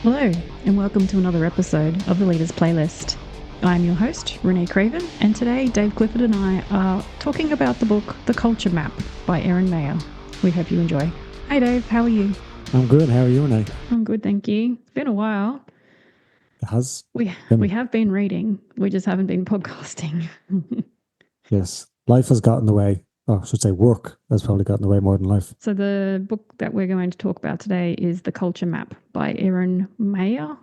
Hello, and welcome to another episode of the Leaders Playlist. I'm your host, Renee Craven, and today Dave Clifford and I are talking about the book The Culture Map by Erin Meyer. We hope you enjoy. Hey Dave, how are you? I'm good. How are you, Renee? I'm good, thank you. It's been a while. It has We been, have been reading, we just haven't been podcasting. yes. Life has gotten in the way. Oh, I should say work has probably gotten in the way more than life. So the book that we're going to talk about today is The Culture Map by Erin Meyer,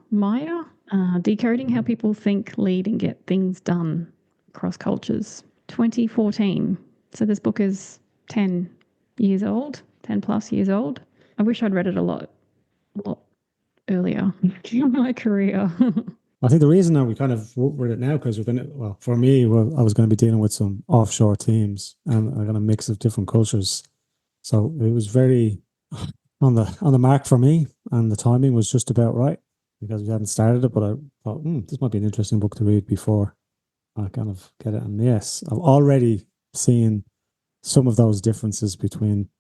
decoding how people think, lead, and get things done across cultures. 2014. So this book is 10 years old, 10 plus years old. I wish I'd read it a lot earlier in my career. I think the reason that we kind of read it now because we're going to, well, for me, I was going to be dealing with some offshore teams and I got a mix of different cultures. So it was very on the mark for me, and the timing was just about right because we hadn't started it. But I thought, this might be an interesting book to read before I kind of get it. And yes, I've already seen some of those differences between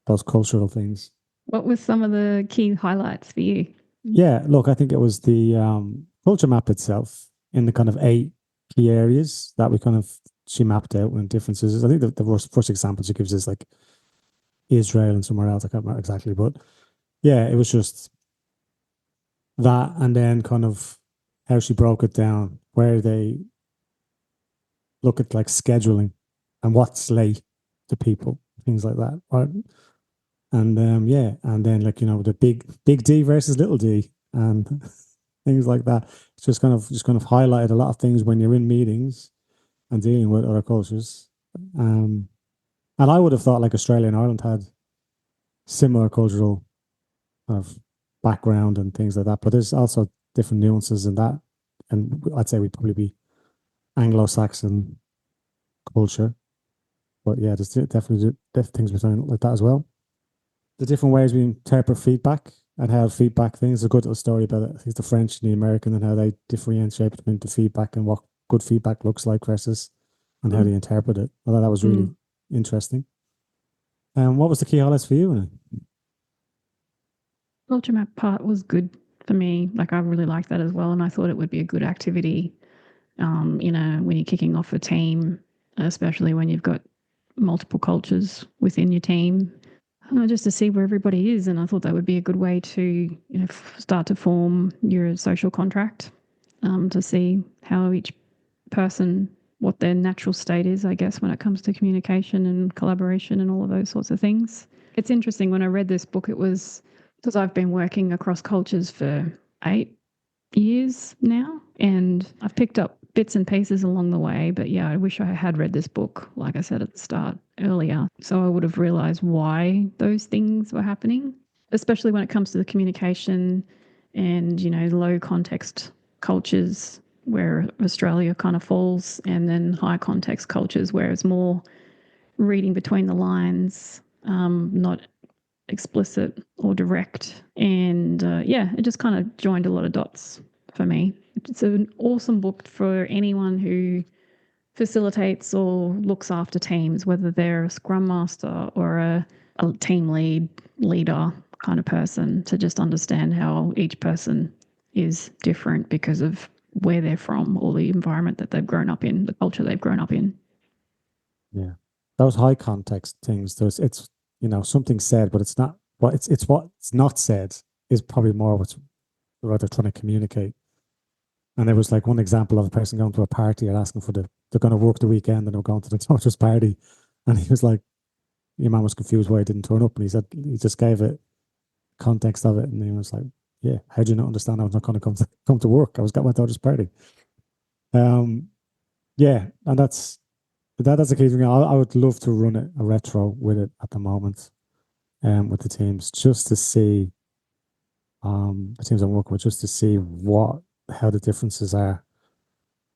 those cultural things. What was some of the key highlights for you? Yeah, look, I think it was the culture map itself in the kind of 8 key areas that we kind of she mapped out and differences. I think the first example she gives is like Israel and somewhere else. I can't remember exactly, but yeah, it was just that, and then kind of how she broke it down, where they look at like scheduling and what's late to people, things like that, right? And yeah, and then like the big D versus little D and things like that. It's just kind of highlighted a lot of things when you're in meetings and dealing with other cultures. Um, and I would have thought like Australia and Ireland had similar cultural kind of background and things like that, but there's also different nuances in that. And I'd say we'd probably be Anglo-Saxon culture, but yeah, there's definitely things between like that as well. The different ways we interpret feedback and how feedback things. A good little story about it. I think the French and the American and how they differentiate between the feedback and what good feedback looks like versus and how they interpret it. I thought that was really interesting. And what was the key highlights for you? Culture map part was good for me. Like I really liked that as well, and I thought it would be a good activity. When you're kicking off a team, especially when you've got multiple cultures within your team, just to see where everybody is. And I thought that would be a good way to start to form your social contract, to see how each person, what their natural state is, I guess, when it comes to communication and collaboration and all of those sorts of things. It's interesting, when I read this book, it was because I've been working across cultures for 8 years now, and I've picked up bits and pieces along the way. But yeah, I wish I had read this book, like I said at the start, earlier, so I would have realized why those things were happening, especially when it comes to the communication and, low context cultures where Australia kind of falls, and then high context cultures where it's more reading between the lines, not explicit or direct. And yeah, it just kind of joined a lot of dots for me. It's an awesome book for anyone who facilitates or looks after teams, whether they're a scrum master or a team leader kind of person, to just understand how each person is different because of where they're from or the environment that they've grown up in, the culture they've grown up in. Yeah, those high context things. It's something said, but it's not. What it's what's not said is probably more what's what they're trying to communicate. And there was like one example of a person going to a party and asking for they're going to work the weekend and they're going to the daughter's party, and he was like, your man was confused why he didn't turn up, and he said he just gave it context of it, and he was like, yeah, how do you not understand? I was not going to come to work. I was at my daughter's party. Um, yeah, and that's the key thing. I would love to run it a retro with it at the moment, with the teams, just to see the teams I'm working with, just to see how the differences are.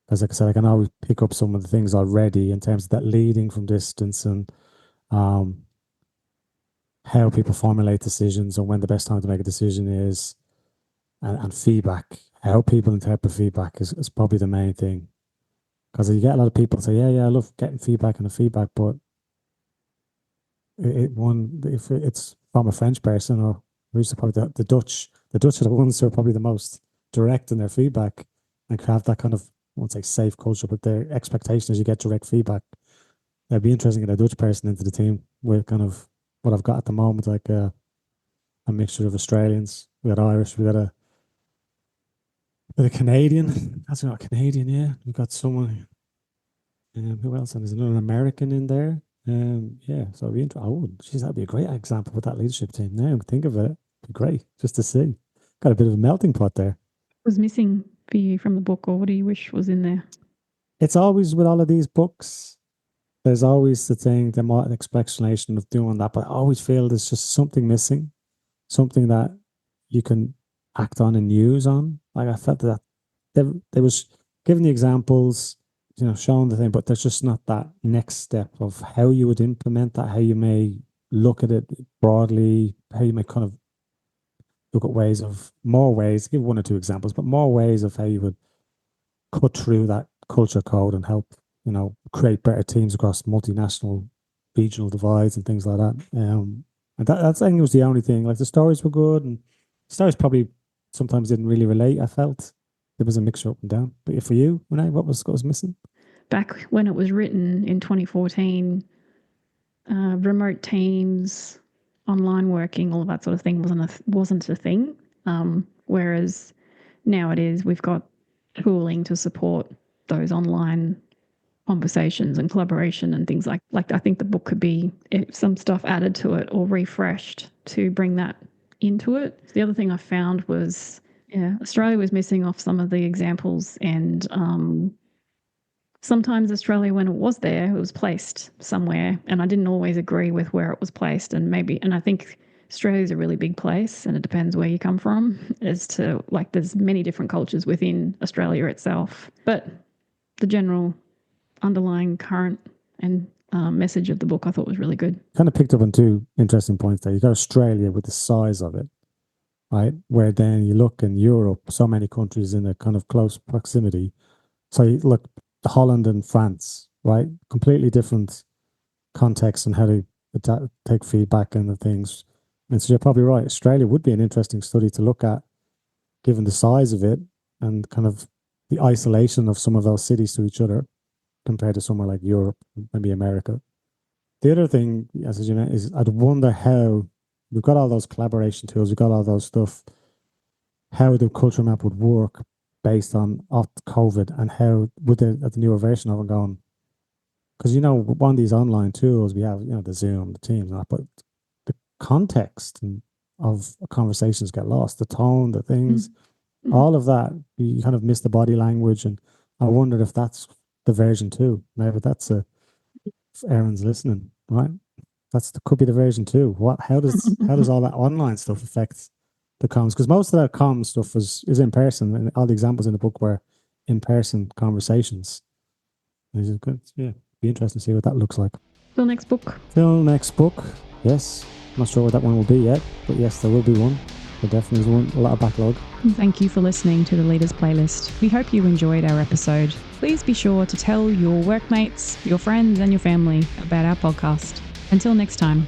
As like I said, I can always pick up some of the things already in terms of that leading from distance and um, how people formulate decisions and when the best time to make a decision is, and feedback. How people interpret feedback is probably the main thing. Because you get a lot of people say, yeah, I love getting feedback and the feedback, but if it's from a French person or who's probably the Dutch, The Dutch are the ones who are probably the most direct in their feedback and have that kind of, I won't say safe culture, but their expectation is you get direct feedback. It'd be interesting to get a Dutch person into the team with kind of what I've got at the moment, like a mixture of Australians. We got Irish, we got a Canadian. That's not Canadian, yeah. We got someone. Who else? And there's another American in there. Yeah, so it'd be interesting. Oh, geez, that'd be a great example with that leadership team. Now, think of it, it'd be great just to see. Got a bit of a melting pot there. Was missing for you from the book, or what do you wish was in there? It's always with all of these books. There's always the thing, the more explanation of doing that, but I always feel there's just something missing, something that you can act on and use on. Like I felt that there was giving the examples, showing the thing, but there's just not that next step of how you would implement that, how you may look at it broadly, how you may kind of look at more ways, give one or two examples, but more ways of how you would cut through that culture code and help, create better teams across multinational, regional divides and things like that. And that's, I think, it was the only thing. Like the stories were good, and stories probably sometimes didn't really relate. I felt there was a mixture up and down. But for you, Renee, what was missing? Back when it was written in 2014, remote teams, online working, all of that sort of thing wasn't a thing. Whereas now it is. We've got tooling to support those online conversations and collaboration and things like I think the book could be some stuff added to it or refreshed to bring that into it. The other thing I found was, Australia was missing off some of the examples, and sometimes Australia, when it was there, it was placed somewhere, and I didn't always agree with where it was placed. And I think Australia's a really big place, and it depends where you come from as to, like, there's many different cultures within Australia itself. But the general underlying current and message of the book I thought was really good. Kind of picked up on two interesting points there. You got Australia with the size of it, right? Where then you look in Europe, so many countries in a kind of close proximity. So you look, Holland and France, right? Completely different context and how to take feedback and the things. And so you're probably right. Australia would be an interesting study to look at, given the size of it and kind of the isolation of some of those cities to each other compared to somewhere like Europe, maybe America. The other thing, as you know, is I'd wonder how we've got all those collaboration tools, we've got all those stuff, how the culture map would work based on COVID, and how would the newer version of it going? Because one of these online tools we have, the Zoom, the Teams, and that, but the context of conversations get lost, the tone, the things, all of that. You kind of miss the body language, and I wondered if that's the version 2. Maybe that's if Erin's listening, right? Could be the version 2. How does all that online stuff affect the comms? Because most of that comms stuff is in person, and all the examples in the book were in person conversations. Good. Yeah, be interesting to see what that looks like. Till next book. Yes, I'm not sure what that one will be yet, but yes, there will be one. There definitely is one. A lot of backlog. Thank you for listening to the Leaders Playlist. We hope you enjoyed our episode. Please be sure to tell your workmates, your friends, and your family about our podcast. Until next time.